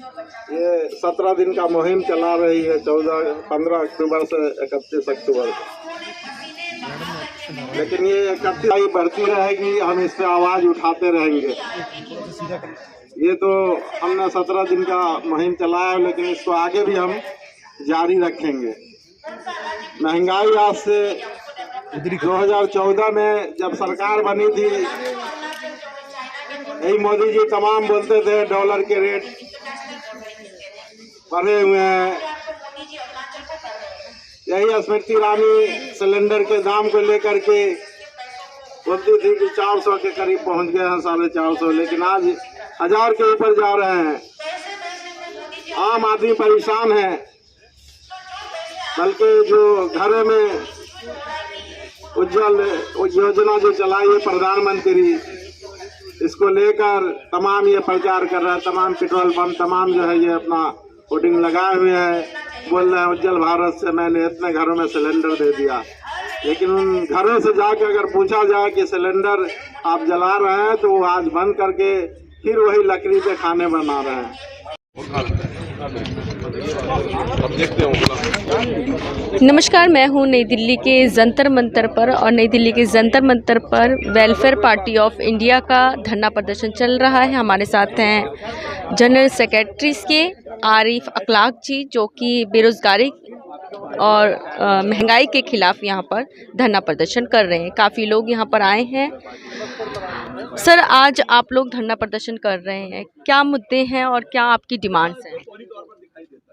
ये 17 दिन का मुहिम चला रही है 15 अक्टूबर से 31 अक्टूबर तक। लेकिन ये 31 बढ़ती रहेगी, हम इस पे आवाज उठाते रहेंगे। ये तो हमने 17 दिन का मुहिम चलाया, लेकिन इसको आगे भी हम जारी रखेंगे। महंगाई आज से 2014 में जब सरकार बनी थी, यही मोदी जी तमाम बोलते थे डॉलर के रेट बढ़े हुए हैं। यही स्मृति ईरानी सिलेंडर के दाम को लेकर के बोलती थी कि 400 के करीब पहुंच गए हैं, 450, लेकिन आज 1000 के ऊपर जा रहे हैं। आम आदमी परेशान है, बल्कि जो घरों में उज्जवल योजना जो चलाई है प्रधानमंत्री, इसको लेकर तमाम ये प्रचार कर रहा है। तमाम पेट्रोल पंप तमाम जो है ये अपना होर्डिंग लगाए हुए हैं, बोल रहे हैं उज्जवल भारत से मैंने इतने घरों में सिलेंडर दे दिया। लेकिन उन घरों से जाकर अगर पूछा जाए कि सिलेंडर आप जला रहे हैं, तो वो आज बंद करके फिर वही लकड़ी पे खाने बना रहे हैं। नमस्कार, मैं हूं नई दिल्ली के जंतर मंतर पर, और नई दिल्ली के जंतर मंतर पर वेलफेयर पार्टी ऑफ इंडिया का धरना प्रदर्शन चल रहा है। हमारे साथ हैं जनरल सेक्रेटरीज के आरिफ अखलाक जी, जो कि बेरोज़गारी और महंगाई के खिलाफ यहाँ पर धरना प्रदर्शन कर रहे हैं। काफ़ी लोग यहाँ पर आए हैं। सर, आज आप लोग धरना प्रदर्शन कर रहे हैं, क्या मुद्दे हैं और क्या आपकी डिमांड्स हैं?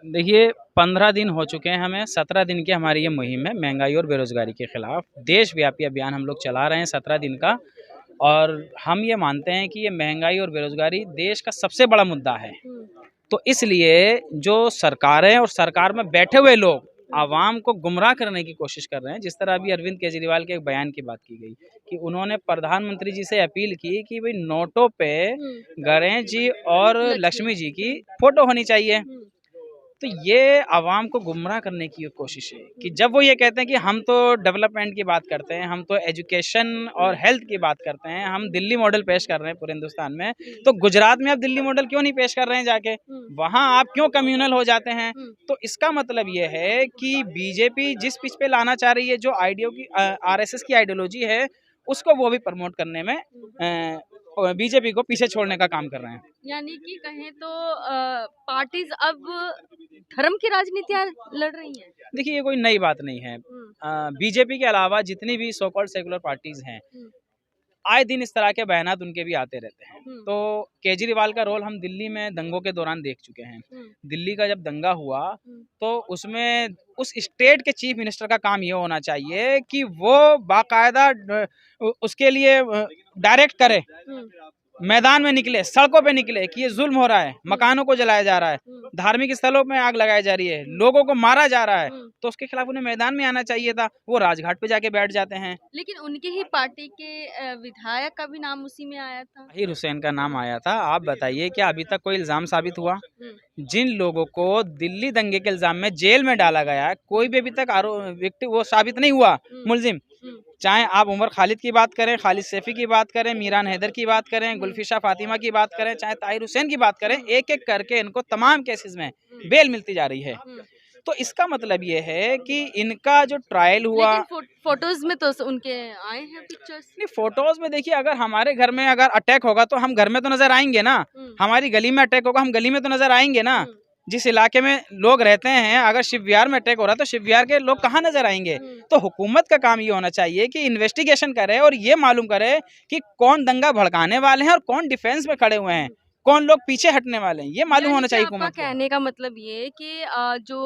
देखिए, 15 दिन हो चुके हैं हमें। 17 दिन की हमारी ये मुहिम है महंगाई और बेरोज़गारी के खिलाफ। देशव्यापी अभियान हम लोग चला रहे हैं 17 दिन का, और हम ये मानते हैं कि ये महंगाई और बेरोज़गारी देश का सबसे बड़ा मुद्दा है। तो इसलिए जो सरकारें और सरकार में बैठे हुए लोग आवाम को गुमराह करने की कोशिश कर रहे हैं, जिस तरह अभी अरविंद केजरीवाल के एक बयान की बात की गई कि उन्होंने प्रधानमंत्री जी से अपील की कि भाई नोटों पे गणेश जी और लक्ष्मी जी की फोटो होनी चाहिए। तो ये आवाम को गुमराह करने की कोशिश है कि जब वो ये कहते हैं कि हम तो डेवलपमेंट की बात करते हैं, हम तो एजुकेशन और हेल्थ की बात करते हैं, हम दिल्ली मॉडल पेश कर रहे हैं पूरे हिंदुस्तान में, तो गुजरात में आप दिल्ली मॉडल क्यों नहीं पेश कर रहे हैं जाके? वहाँ आप क्यों कम्युनल हो जाते हैं? तो इसका मतलब ये है कि बीजेपी जिस पिच पे लाना चाह रही है, जो आरएसएस की आइडियोलॉजी है, उसको वो भी प्रमोट करने में बीजेपी को पीछे छोड़ने का काम कर रहे हैं। यानी कि कहें तो पार्टीज अब धर्म की राजनीतियां लड़ रही हैं। देखिए, ये कोई नई बात नहीं है। बीजेपी के अलावा जितनी भी सो कॉल्ड सेकुलर पार्टीज हैं, आए दिन इस तरह के बयानात उनके भी आते रहते हैं। तो केजरीवाल का रोल हम दिल्ली में दंगों के दौरान देख चुके हैं। दिल्ली का जब दंगा हुआ तो उसमें उस स्टेट के चीफ मिनिस्टर का काम ये होना चाहिए कि वो बाकायदा उसके लिए डायरेक्ट करे, मैदान में निकले, सड़कों पे निकले कि ये जुल्म हो रहा है, मकानों को जलाया जा रहा है, धार्मिक स्थलों में आग लगाई जा रही है, लोगों को मारा जा रहा है, तो उसके खिलाफ उन्हें मैदान में आना चाहिए था। वो राजघाट पे जाके बैठ जाते हैं। लेकिन उनकी ही पार्टी के विधायक का भी नाम उसी में आया था, ताहिर हुसैन का नाम आया था। आप बताइए, क्या अभी तक कोई इल्जाम साबित हुआ? जिन लोगों को दिल्ली दंगे के इल्जाम में जेल में डाला गया है, कोई भी अभी तक विक्टिम वो साबित नहीं हुआ मुलजिम। चाहे आप उमर खालिद की बात करें, खालिद सैफी की बात करें, मीरान हैदर की बात करें, गुलफिशा फातिमा की बात करें, चाहे ताहिर हुसैन की बात करें, एक एक करके इनको तमाम केसेस में बेल मिलती जा रही है। तो इसका मतलब ये है कि इनका जो ट्रायल हुआ, फोटोज में तो उनके आए हैं पिक्चर्स। नहीं, फोटोज में देखिए, अगर हमारे घर में अगर अटैक होगा तो हम घर में तो नजर आएंगे ना, हमारी गली में अटैक होगा हम गली में तो नजर आएंगे ना। जिस इलाके में लोग रहते हैं, अगर शिव विहार में अटैक हो रहा है तो शिव विहार के लोग कहाँ नजर आएंगे? तो हुकूमत का काम ये होना चाहिए कि इन्वेस्टिगेशन करे और ये मालूम करे कि कौन दंगा भड़काने वाले हैं और कौन डिफेंस में खड़े हुए हैं, कौन लोग पीछे हटने वाले हैं, ये मालूम होना चाहिए हुकूमत को। कहने का मतलब ये कि जो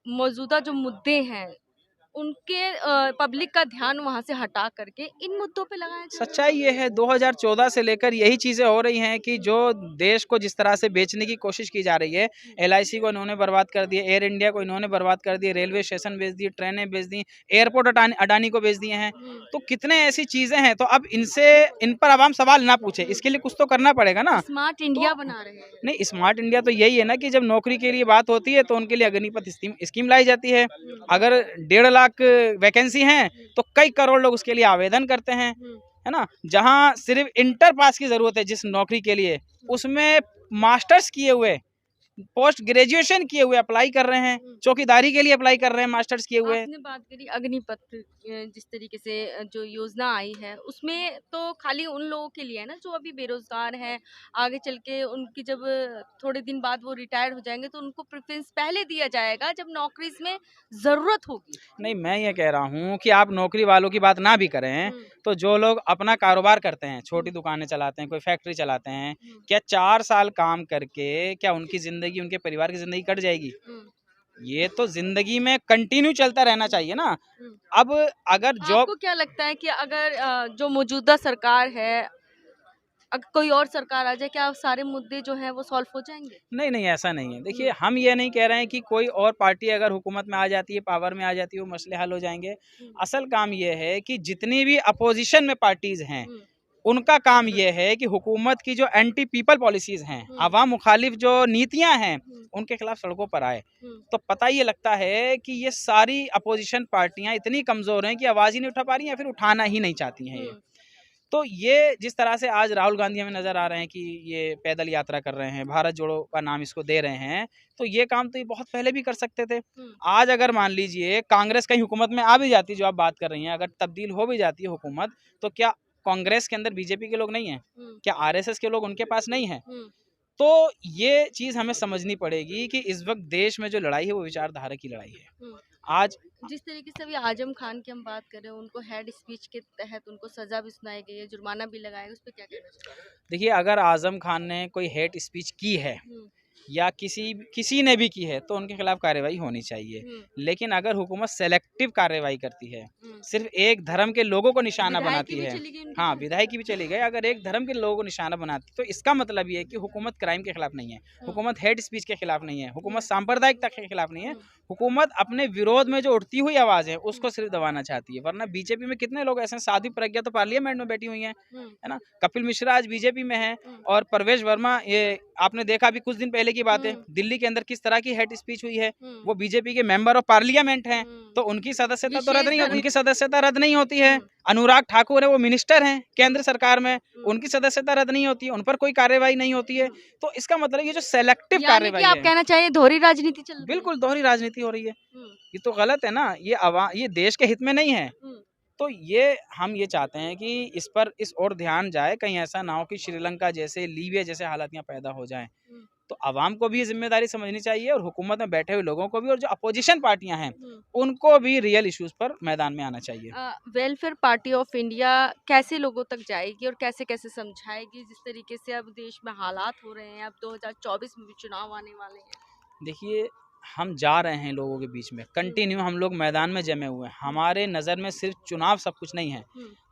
मौजूदा जो मुद्दे हैं उनके पब्लिक का ध्यान वहां से हटा करके इन मुद्दों पे लगाया जाए। सच्चाई ये है, 2014 से लेकर यही चीज़ें हो रही हैं कि जो देश को जिस तरह से बेचने की कोशिश की जा रही है, LIC को इन्होंने बर्बाद कर दिया, एयर इंडिया को इन्होंने बर्बाद कर दिया, रेलवे स्टेशन बेच दिए, ट्रेनें बेच दी, एयरपोर्ट अडानी को बेच दिए हैं। तो कितने ऐसी चीज़ें हैं, तो अब इन पर आवाम सवाल ना पूछे, इसके लिए कुछ तो करना पड़ेगा ना। स्मार्ट इंडिया बना रहे हैं। नहीं, स्मार्ट इंडिया तो यही है ना कि जब नौकरी के लिए बात होती है तो उनके लिए अग्निपथ स्कीम लाई जाती है। अगर 1.5 लाख वैकेंसी हैं तो कई करोड़ लोग उसके लिए आवेदन करते हैं, है ना। जहां सिर्फ इंटर पास की जरूरत है जिस नौकरी के लिए, उसमें मास्टर्स किए हुए पोस्ट ग्रेजुएशन किए हुए अप्लाई कर रहे हैं, चौकीदारी के लिए अप्लाई कर रहे हैं, मास्टर्स किए हुए। आपने बात करी अग्निपथ जिस तरीके से जो योजना आई है उसमें तो खाली उन लोगों के लिए है ना जो अभी बेरोजगार हैं, आगे चल के उनकी जब थोड़े दिन बाद वो रिटायर हो जाएंगे तो उनको प्रेफरेंस पहले दिया जाएगा जब नौकरी में जरूरत होगी। नहीं, मैं ये कह रहा हूँ कि आप नौकरी वालों की बात ना भी करें तो जो लोग अपना कारोबार करते हैं, छोटी दुकानें चलाते हैं, कोई फैक्ट्री चलाते हैं, क्या 4 साल काम करके क्या उनकी जिंदगी, उनके परिवार की जिंदगी कट जाएगी? ये तो जिंदगी में कंटिन्यू चलता रहना चाहिए ना। अब अगर जॉब, आपको क्या लगता है कि अगर जो मौजूदा सरकार है, अगर कोई और सरकार आ जाए, क्या सारे मुद्दे जो हैं वो सॉल्व हो जाएंगे? नहीं नहीं, ऐसा नहीं है। देखिए, हम ये नहीं कह रहे हैं कि कोई और पार्टी अगर हुकूमत में आ जाती है, पावर में आ जाती है, वो मसले हल हो जाएंगे। असल काम ये है कि जितनी भी अपोजिशन में पार्टीज हैं उनका काम ये है कि हुकूमत की जो एंटी पीपल पॉलिसीज हैं, अवाम मुखालिफ जो नीतियां हैं, उनके खिलाफ सड़कों पर आए। तो पता ये लगता है कि ये सारी अपोजिशन पार्टियां इतनी कमजोर हैं कि आवाज ही नहीं उठा पा रही हैं, फिर उठाना ही नहीं चाहती हैं ये। तो ये जिस तरह से आज राहुल गांधी हमें नजर आ रहे हैं कि ये पैदल यात्रा कर रहे हैं, भारत जोड़ो का नाम इसको दे रहे हैं, तो ये काम तो ये बहुत पहले भी कर सकते थे। आज अगर मान लीजिए कांग्रेस कहीं हुकूमत में आ भी जाती, जो आप बात कर रही हैं, अगर तब्दील हो भी जाती है हुकूमत, तो क्या कांग्रेस के अंदर बीजेपी के लोग नहीं हैं? क्या आरएसएस के लोग उनके पास नहीं है? तो ये चीज हमें समझनी पड़ेगी कि इस वक्त देश में जो लड़ाई है वो विचारधारा की लड़ाई है। आज जिस तरीके से अभी आजम खान की हम बात कर रहे हैं, उनको हेड स्पीच के तहत उनको सजा भी सुनाई गई है, जुर्माना भी लगाया है, उस पर क्या कहना चाहिए? देखिए, अगर आजम खान ने कोई हेट स्पीच की है या किसी ने भी की है तो उनके खिलाफ कार्रवाई होनी चाहिए। लेकिन अगर हुकूमत सेलेक्टिव कार्रवाई करती है, सिर्फ एक धर्म के लोगों को निशाना बनाती है, हाँ, विधायक की भी चली गई, अगर एक धर्म के लोगों को निशाना बनाती तो इसका मतलब ये है कि हुकूमत क्राइम के खिलाफ नहीं है, हुकूमत हेट स्पीच के खिलाफ नहीं है, हुकूमत सांप्रदायिकता के खिलाफ नहीं है, हुकूमत अपने विरोध में जो उठती हुई आवाज है उसको सिर्फ दबाना चाहती है। वरना बीजेपी में कितने लोग ऐसे हैं, साध्वी प्रज्ञा तो पार्लियामेंट में बैठी हुई हैं, है ना, कपिल मिश्रा आज बीजेपी में है, और परवेश वर्मा, ये आपने देखा अभी कुछ दिन पहले की बात है, दिल्ली के अंदर किस तरह की हेट स्पीच हुई है, वो बीजेपी के मेंबर ऑफ पार्लियामेंट हैं, तो उनकी सदस्यता तो रद्द नहीं, उनकी सदस्यता रद्द नहीं होती है। अनुराग ठाकुर है, वो मिनिस्टर हैं केंद्र सरकार में, उनकी सदस्यता रद्द नहीं होती है, उन पर कोई कार्रवाई नहीं होती है। तो इसका मतलब ये जो सेलेक्टिव कार्रवाई है, आप कहना चाहिए दोहरी राजनीति चल रही है? बिल्कुल दोहरी राजनीति हो रही है, ये तो गलत है ना, ये देश के हित में नहीं है। तो ये हम ये चाहते हैं कि इस पर इस और ध्यान जाए, कहीं ऐसा ना हो कि श्रीलंका जैसे, लीबिया जैसे हालात यहाँ पैदा हो जाएं। तो आवाम को भी ये जिम्मेदारी समझनी चाहिए और हुकूमत में बैठे हुए लोगों को भी, और जो अपोजिशन पार्टियां हैं उनको भी रियल इश्यूज पर मैदान में आना चाहिए। वेलफेयर पार्टी ऑफ इंडिया कैसे लोगों तक जाएगी और कैसे कैसे समझाएगी, जिस तरीके से अब देश में हालात हो रहे हैं, अब 2024 में भी चुनाव आने वाले हैं? देखिए, हम जा रहे हैं लोगों के बीच में, कंटिन्यू हम लोग मैदान में जमे हुए हैं। हमारे नज़र में सिर्फ चुनाव सब कुछ नहीं है।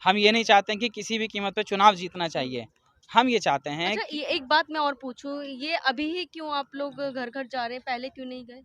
हम ये नहीं चाहते हैं कि किसी भी कीमत पे चुनाव जीतना चाहिए। हम ये चाहते हैं। अच्छा, ये एक बात मैं और पूछूं, ये अभी ही क्यों आप लोग घर घर जा रहे हैं, पहले क्यों नहीं गए?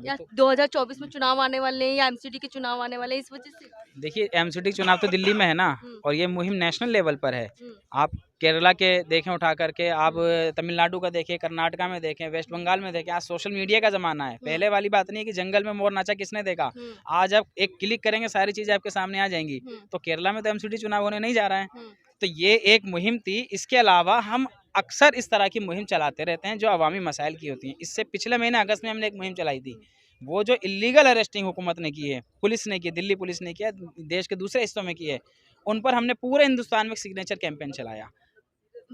या 2024 में चुनाव आने वाले हैं या एमसीडी के चुनाव आने वाले हैं, इस वजह से? देखिए, एमसीडी चुनाव तो दिल्ली में है ना, और ये मुहिम नेशनल लेवल पर है। आप केरला के देखें उठा करके, आप तमिलनाडु का देखें, कर्नाटका में देखें, वेस्ट बंगाल में देखें। आज सोशल मीडिया का जमाना है, पहले वाली बात नहीं है कि जंगल में मोर नाचा किसने देखा। आज आप एक क्लिक करेंगे, सारी चीजें आपके सामने आ जाएंगी। तो केरला में तो एमसीडी चुनाव होने नहीं जा रहा है। तो ये एक मुहिम थी। इसके अलावा हम अक्सर इस तरह की मुहिम चलाते रहते हैं जो अवामी मसाइल की होती हैं। इससे पिछले महीने अगस्त में हमने एक मुहिम चलाई थी, वो जो इलीगल अरेस्टिंग हुकूमत ने की है, पुलिस ने की, दिल्ली पुलिस ने किया, देश के दूसरे हिस्सों में की है, उन पर हमने पूरे हिंदुस्तान में सिग्नेचर कैंपेन चलाया।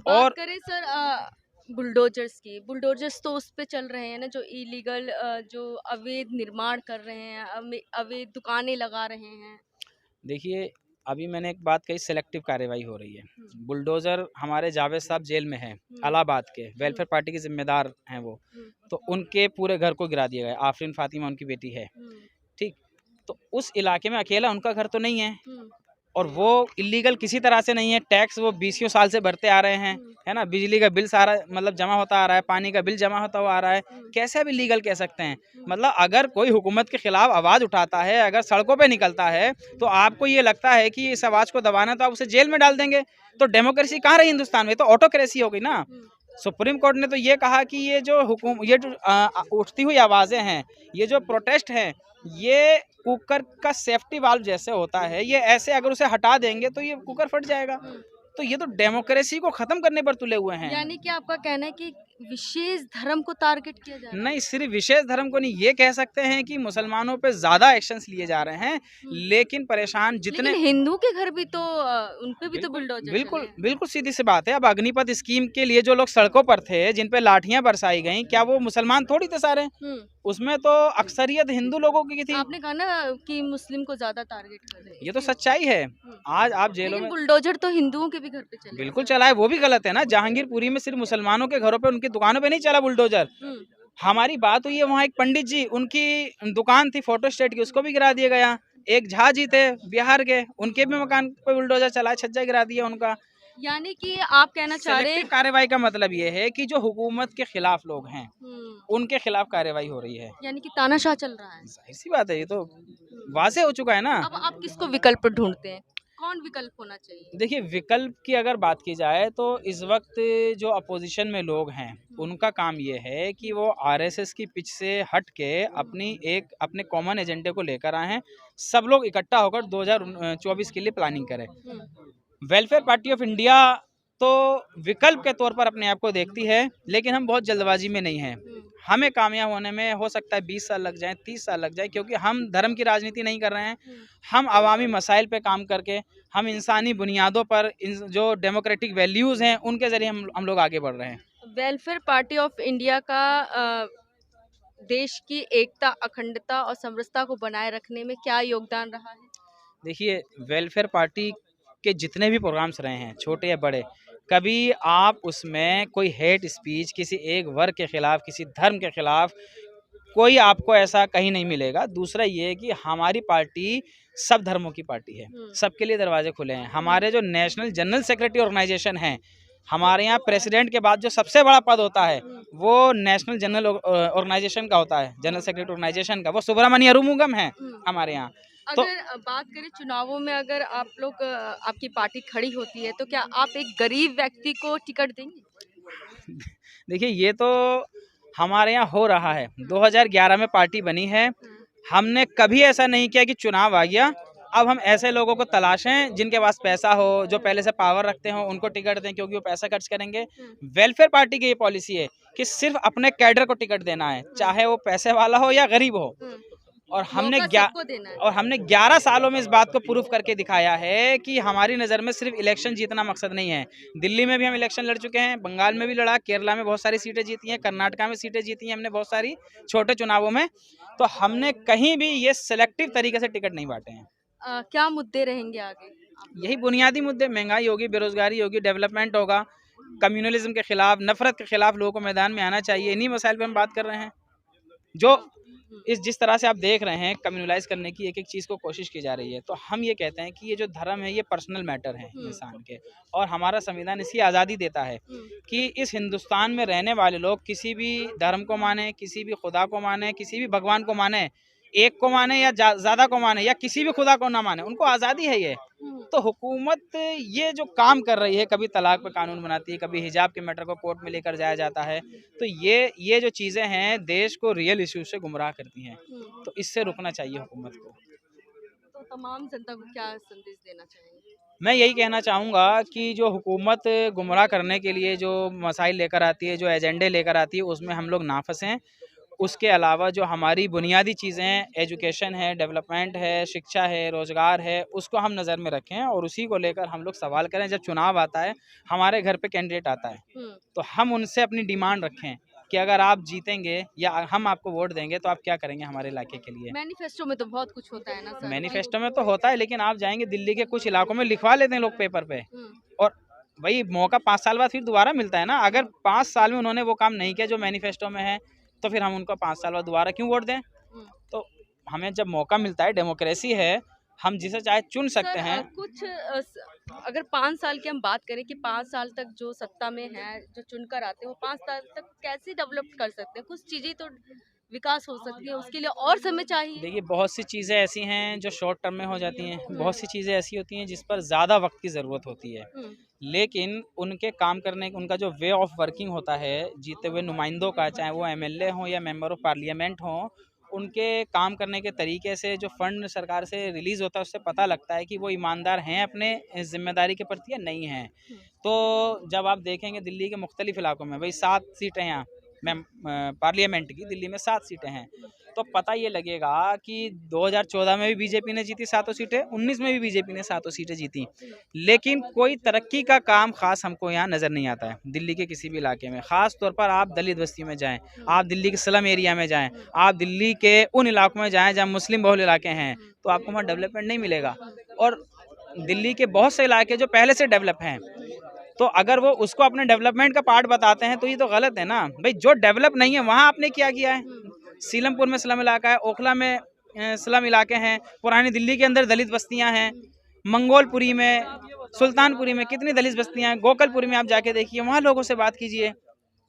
और करें सर बुलडोजर्स की, बुलडोजर्स तो उस पे चल रहे हैं ना जो इलीगल, जो अवैध निर्माण कर रहे हैं, अवैध दुकानें लगा रहे हैं। देखिए, अभी मैंने एक बात कही, सेलेक्टिव कार्रवाई हो रही है। बुलडोजर हमारे जावेद साहब जेल में हैं, इलाहाबाद के, वेलफेयर पार्टी के जिम्मेदार हैं वो, तो उनके पूरे घर को गिरा दिया गया। आफरीन फातिमा उनकी बेटी है, ठीक। तो उस इलाके में अकेला उनका घर तो नहीं है, और वो इलीगल किसी तरह से नहीं है। टैक्स वो 20 साल से भरते आ रहे हैं, है ना, बिजली का बिल सारा मतलब जमा होता आ रहा है, पानी का बिल जमा होता हुआ आ रहा है। कैसे अब इलीगल कह सकते हैं? मतलब अगर कोई हुकूमत के खिलाफ आवाज़ उठाता है, अगर सड़कों पे निकलता है, तो आपको ये लगता है कि इस आवाज़ को दबाना तो आप उसे जेल में डाल देंगे। तो डेमोक्रेसी कहाँ रही हिंदुस्तान में? तो ऑटोक्रेसी हो गई ना। सुप्रीम कोर्ट ने तो ये कहा कि ये जो उठती हुई आवाज़ें हैं, ये जो प्रोटेस्ट हैं, ये कुकर का सेफ्टी वाल्व जैसे होता है, ये ऐसे अगर उसे हटा देंगे तो ये कुकर फट जाएगा। तो तो ये तो डेमोक्रेसी को खत्म करने पर तुले हुए हैं। यानी कि आपका कहना है कि विशेष धर्म को टारगेट किया जा रहा है? नहीं, सिर्फ विशेष धर्म को नहीं, ये कह सकते हैं कि मुसलमानों पे ज्यादा एक्शंस लिए जा रहे हैं, लेकिन परेशान जितने लेकिन हिंदू के घर भी तो उन पे भी तो बुलडोजर बिल्कुल चले हैं। बिल्कुल सीधी सी बात है। अब अग्निपथ स्कीम के लिए जो लोग सड़कों पर थे, जिन पे लाठियां बरसाई गईं, क्या वो मुसलमान थोड़ी थे सारे? उसमें तो अक्सरियत हिंदू लोगों की थी। आपने कहा ना कि मुस्लिम को ज्यादा टारगेट कर रहे हैं। ये तो सच्चाई है। आज आप जेलों लेकिन में बुलडोजर तो हिंदुओं के भी घर पे चले। बिल्कुल चला है, वो भी गलत है ना। जहांगीरपुरी में सिर्फ मुसलमानों के घरों पे, उनकी दुकानों पे नहीं चला बुलडोजर। हमारी बात हुई है वहाँ एक पंडित जी, उनकी दुकान थी फोटो स्टेट की, उसको भी गिरा दिया गया। एक झा जी थे बिहार के, उनके भी मकान पे बुलडोजर चला, छज्जा गिरा दिया उनका। यानी कि आप कहना चाह रहे सेलेक्टिव कार्रवाई का मतलब ये है कि जो हुकूमत के खिलाफ लोग हैं, उनके खिलाफ कार्रवाई हो रही है। यानी कि तानाशाह चल रहा है। जाहिर सी बात है, ये तो वाज़ेह हो चुका है ना। अब आप किसको विकल्प ढूंढते हैं? कौन विकल्प होना चाहिए? देखिए, विकल्प की अगर बात की जाए तो इस वक्त जो अपोजिशन में लोग हैं, उनका काम ये है कि वो आरएसएस की पिच से हट के अपने कॉमन एजेंडे को लेकर आए हैं। सब लोग इकट्ठा होकर 2024 के लिए प्लानिंग करें। वेलफेयर पार्टी ऑफ इंडिया तो विकल्प के तौर पर अपने आप को देखती है, लेकिन हम बहुत जल्दबाजी में नहीं हैं। हमें कामयाब होने में हो सकता है 20 साल लग जाएं, 30 साल लग जाए, क्योंकि हम धर्म की राजनीति नहीं कर रहे हैं। हम अवामी मसाइल पे काम करके, हम इंसानी बुनियादों पर जो डेमोक्रेटिक वैल्यूज़ हैं, उनके ज़रिए हम लोग आगे बढ़ रहे हैं। वेलफेयर पार्टी ऑफ इंडिया का देश की एकता, अखंडता और समरसता को बनाए रखने में क्या योगदान रहा है? देखिए, वेलफेयर पार्टी के जितने भी प्रोग्राम्स रहे हैं, छोटे या बड़े, कभी आप उसमें कोई हेट स्पीच किसी एक वर्ग के खिलाफ, किसी धर्म के खिलाफ, कोई आपको ऐसा कहीं नहीं मिलेगा। दूसरा ये है कि हमारी पार्टी सब धर्मों की पार्टी है, सबके लिए दरवाजे खुले हैं। हमारे जो नेशनल जनरल सेक्रेटरी ऑर्गेनाइजेशन है, हमारे यहाँ प्रेसिडेंट के बाद जो सबसे बड़ा पद होता है, वो नेशनल जनरल ऑर्गेनाइजेशन का होता है, जनरल सेक्रेटरी ऑर्गेनाइजेशन का, वो सुब्रमण्य अरुमुगम है हमारे यहाँ। तो अगर बात करें चुनावों में, अगर आप लोग आपकी पार्टी खड़ी होती है, तो क्या आप एक गरीब व्यक्ति को टिकट देंगे? देखिए, ये तो हमारे यहाँ हो रहा है। 2011 में पार्टी बनी है, हमने कभी ऐसा नहीं किया कि चुनाव आ गया अब हम ऐसे लोगों को तलाशें जिनके पास पैसा हो, जो पहले से पावर रखते हो, उनको टिकट दें क्योंकि वो पैसा खर्च करेंगे। वेलफेयर पार्टी की ये पॉलिसी है कि सिर्फ अपने कैडर को टिकट देना है, चाहे वो पैसे वाला हो या गरीब हो। और हमने 11 सालों में इस बात को प्रूफ करके दिखाया है कि हमारी नज़र में सिर्फ इलेक्शन जीतना मकसद नहीं है। दिल्ली में भी हम इलेक्शन लड़ चुके हैं, बंगाल में भी लड़ा, केरला में बहुत सारी सीटें जीती हैं, कर्नाटका में सीटें जीती हैं हमने बहुत सारी छोटे चुनावों में। तो हमने कहीं भी ये सेलेक्टिव तरीके से टिकट नहीं बांटे हैं। क्या मुद्दे रहेंगे आगे? यही बुनियादी मुद्दे, महंगाई होगी, बेरोजगारी होगी, डेवलपमेंट होगा, कम्युनलिज्म के खिलाफ, नफरत के खिलाफ लोगों को मैदान में आना चाहिए। इन्हीं मसाइल पे हम बात कर रहे हैं। जो जिस तरह से आप देख रहे हैं कम्युनलाइज करने की एक एक चीज़ को कोशिश की जा रही है, तो हम ये कहते हैं कि ये जो धर्म है ये पर्सनल मैटर है इंसान के, और हमारा संविधान इसकी आज़ादी देता है कि इस हिंदुस्तान में रहने वाले लोग किसी भी धर्म को माने, किसी भी खुदा को माने, किसी भी भगवान को माने, एक को माने या ज़्यादा को माने, या किसी भी खुदा को ना माने, उनको आज़ादी है ये। तो हुकूमत ये जो काम कर रही है, कभी तलाक पे कानून बनाती है, कभी हिजाब के मैटर को कोर्ट में लेकर जाया जाता है, तो ये जो चीज़ें हैं देश को रियल इशू से गुमराह करती हैं। तो इससे रुकना चाहिए हुकूमत को। तो तमाम जनता को क्या संदेश देना चाहिए? मैं यही कहना चाहूँगा कि जो हुकूमत गुमराह करने के लिए जो मसाइल लेकर आती है, जो एजेंडे लेकर आती है, उसमें हम लोग ना फंसें। उसके अलावा जो हमारी बुनियादी चीज़ें, एजुकेशन है, डेवलपमेंट है, शिक्षा है, रोज़गार है, उसको हम नज़र में रखें और उसी को लेकर हम लोग सवाल करें। जब चुनाव आता है, हमारे घर पे कैंडिडेट आता है, तो हम उनसे अपनी डिमांड रखें कि अगर आप जीतेंगे या हम आपको वोट देंगे तो आप क्या करेंगे हमारे इलाके के लिए। मैनिफेस्टो में तो बहुत कुछ होता है ना सर? मैनिफेस्टो में तो होता है, लेकिन आप जाएंगे दिल्ली के कुछ इलाकों में लिखवा लेते हैं लोग पेपर पे, और वही मौका 5 साल बाद फिर दोबारा मिलता है ना। अगर 5 साल में उन्होंने वो काम नहीं किया जो मैनिफेस्टो में है, तो फिर हम उनको 5 साल बाद दोबारा क्यों वोट दें? तो हमें जब मौका मिलता है, डेमोक्रेसी है, हम जिसे चाहे चुन सकते हैं। कुछ अगर 5 साल की हम बात करें कि 5 साल तक जो सत्ता में है, जो चुनकर आते हैं, वो 5 साल तक कैसे डेवलप कर सकते हैं? कुछ चीज़ें तो विकास हो सकती है, उसके लिए और समय चाहिए। देखिए, बहुत सी चीज़ें ऐसी हैं जो शॉर्ट टर्म में हो जाती हैं, बहुत सी चीज़ें ऐसी होती हैं जिस पर ज़्यादा वक्त की ज़रूरत होती है, लेकिन उनके काम करने, उनका जो वे ऑफ वर्किंग होता है जीते हुए नुमाइंदों का, चाहे वो MLA हों या मेंबर ऑफ पार्लियामेंट हों, उनके काम करने के तरीके से, जो फंड सरकार से रिलीज़ होता है उससे पता लगता है कि वो ईमानदार हैं अपने जिम्मेदारी के प्रति या नहीं हैं। तो जब आप देखेंगे दिल्ली के मुख्तलिफ इलाकों में, भाई 7 सीटें हैं पार्लियामेंट की, दिल्ली में 7 सीटें हैं, तो पता ये लगेगा कि 2014 में भी बीजेपी ने जीती 7 सीटें, 19 में भी बीजेपी ने 7 सीटें जीती, लेकिन कोई तरक्की का काम खास हमको यहाँ नज़र नहीं आता है दिल्ली के किसी भी इलाके में। ख़ास तौर पर आप दलित बस्ती में जाएं, आप दिल्ली के स्लम एरिया में जाएं, आप दिल्ली के उन इलाकों में जाएं जहाँ मुस्लिम बहुल इलाके हैं, तो आपको वहाँ डेवलपमेंट नहीं मिलेगा। और दिल्ली के बहुत से इलाके जो पहले से डेवलप हैं, तो अगर वो उसको अपने डेवलपमेंट का पार्ट बताते हैं तो ये तो गलत है ना। भाई जो डेवलप नहीं है वहाँ आपने क्या किया है? सीलमपुर में स्लम इलाका है, ओखला में स्लम इलाके हैं, पुरानी दिल्ली के अंदर दलित बस्तियां हैं, मंगोलपुरी में, सुल्तानपुरी में कितनी दलित बस्तियां हैं, गोकलपुरी में आप जाके देखिए, वहाँ लोगों से बात कीजिए।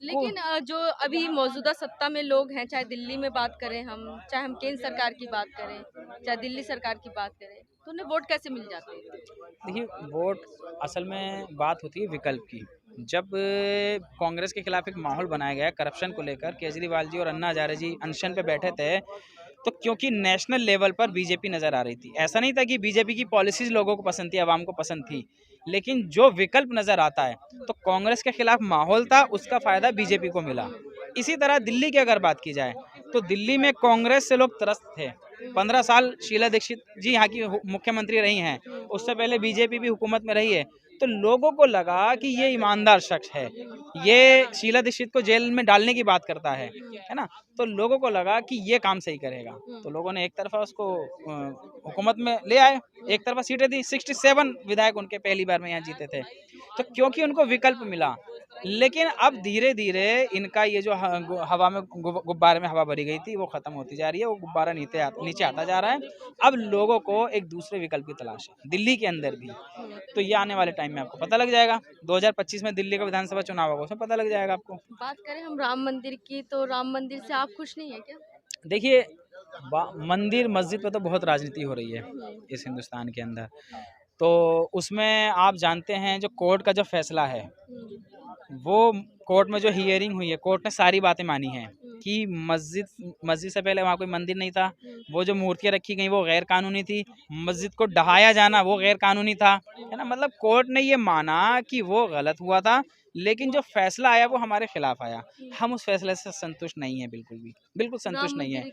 लेकिन जो अभी मौजूदा सत्ता में लोग हैं, चाहे दिल्ली में बात करें हम, चाहे हम केंद्र सरकार की बात करें, चाहे दिल्ली सरकार की बात करें, तो उन्हें वोट कैसे मिल जाते हैं? देखिए, वोट असल में बात होती है विकल्प की। जब कांग्रेस के खिलाफ एक माहौल बनाया गया करप्शन को लेकर, केजरीवाल जी और अन्ना हजारे जी अनशन पे बैठे थे, तो क्योंकि नेशनल लेवल पर बीजेपी नज़र आ रही थी, ऐसा नहीं था कि बीजेपी की पॉलिसीज लोगों को पसंद थी, आवाम को पसंद थी, लेकिन जो विकल्प नज़र आता है, तो कांग्रेस के खिलाफ माहौल था, उसका फ़ायदा बीजेपी को मिला। इसी तरह दिल्ली की अगर बात की जाए, तो दिल्ली में कांग्रेस से लोग त्रस्त थे। 15 साल शीला दीक्षित जी यहाँ की मुख्यमंत्री रही हैं, उससे पहले बीजेपी भी हुकूमत में रही है, तो लोगों को लगा कि ये ईमानदार शख्स है, ये शीला दीक्षित को जेल में डालने की बात करता है ना, तो लोगों को लगा कि ये काम सही करेगा, तो लोगों ने एक तरफा उसको हुकूमत में ले आए, एक तरफा सीटें दी, 67 विधायक उनके पहली बार में यहाँ जीते थे, तो क्योंकि उनको विकल्प मिला। लेकिन अब धीरे धीरे इनका ये जो हवा में गुब्बारे में हवा भरी गई थी वो खत्म होती जा रही है, वो गुब्बारा नीचे आता जा रहा है। अब लोगों को एक दूसरे विकल्प की तलाश है दिल्ली के अंदर भी, तो ये आने वाले टाइम में आपको पता लग जाएगा। 2025 में दिल्ली का विधानसभा चुनाव होगा, उसमें पता लग जाएगा आपको। बात करें हम राम मंदिर की, तो राम मंदिर से आप खुश नहीं है क्या? देखिए, मंदिर मस्जिद पर तो बहुत राजनीति हो रही है इस हिंदुस्तान के अंदर, तो उसमें आप जानते हैं जो कोर्ट का जो फैसला है, वो कोर्ट में जो हियरिंग हुई है, कोर्ट ने सारी बातें मानी हैं कि मस्जिद से पहले वहाँ कोई मंदिर नहीं था, वो जो मूर्तियाँ रखी गई वो गैर कानूनी थी, मस्जिद को ढहाया जाना वो गैर कानूनी था, है ना। मतलब कोर्ट ने ये माना कि वो गलत हुआ था, लेकिन जो फैसला आया वो हमारे खिलाफ आया। हम उस फैसले से संतुष्ट नहीं है, बिल्कुल संतुष्ट नहीं है,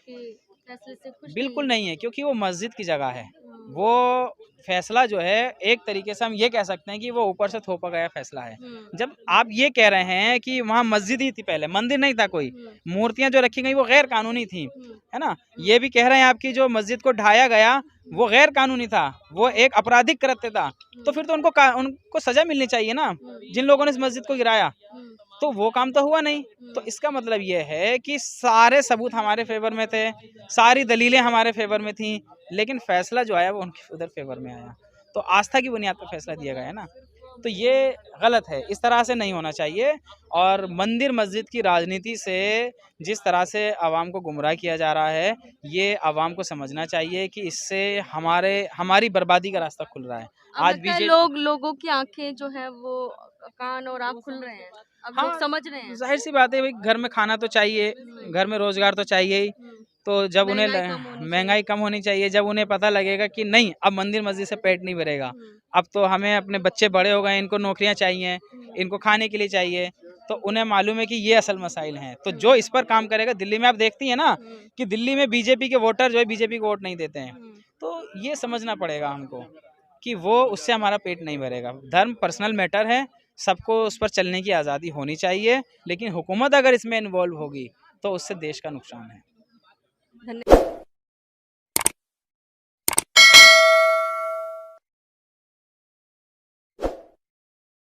बिल्कुल नहीं है, क्योंकि वो मस्जिद की जगह है। वो फैसला जो है एक तरीके से हम ये कह सकते हैं कि वो ऊपर से थोपा गया फैसला है। जब आप ये कह रहे हैं कि वहाँ मस्जिद ही थी, पहले मंदिर नहीं था कोई, मूर्तियां जो रखी गई वो गैर कानूनी थी, है ना। ये भी कह रहे हैं आपकी जो मस्जिद को ढाया गया वो गैर कानूनी था, वो एक आपराधिक कृत्य था, तो फिर तो उनको सजा मिलनी चाहिए ना, जिन लोगों ने इस मस्जिद को गिराया। तो वो काम तो हुआ नहीं, तो इसका मतलब ये है कि सारे सबूत हमारे फेवर में थे, सारी दलीलें हमारे फेवर में थी, लेकिन फैसला जो आया वो उनके उधर फेवर में आया। तो आस्था की बुनियाद पर फैसला दिया गया है ना, तो ये गलत है, इस तरह से नहीं होना चाहिए। और मंदिर मस्जिद की राजनीति से जिस तरह से आवाम को गुमराह किया जा रहा है, ये आवाम को समझना चाहिए कि इससे हमारी बर्बादी का रास्ता खुल रहा है। आज भी लोगों की आंखें जो है वो कान और आँख खुल रहे हैं, अब लोग समझ रहे हैं। जाहिर सी बात है, भाई घर में खाना तो चाहिए, घर में रोजगार तो चाहिए ही, तो जब उन्हें महंगाई कम होनी चाहिए, जब उन्हें पता लगेगा कि नहीं अब मंदिर मस्जिद से पेट नहीं भरेगा, अब तो हमें अपने बच्चे बड़े हो गए, इनको नौकरियां चाहिए, इनको खाने के लिए चाहिए, तो उन्हें मालूम है कि ये असल मसाइल हैं। तो जो इस पर काम करेगा, दिल्ली में आप देखती हैं ना कि दिल्ली में बीजेपी के वोटर जो है बीजेपी को वोट नहीं देते हैं, तो ये समझना पड़ेगा हमको कि वो उससे हमारा पेट नहीं भरेगा। धर्म पर्सनल मैटर है, सबको उस पर चलने की आज़ादी होनी चाहिए, लेकिन हुकूमत अगर इसमें इन्वॉल्व होगी तो उससे देश का नुकसान है। धन्यवाद।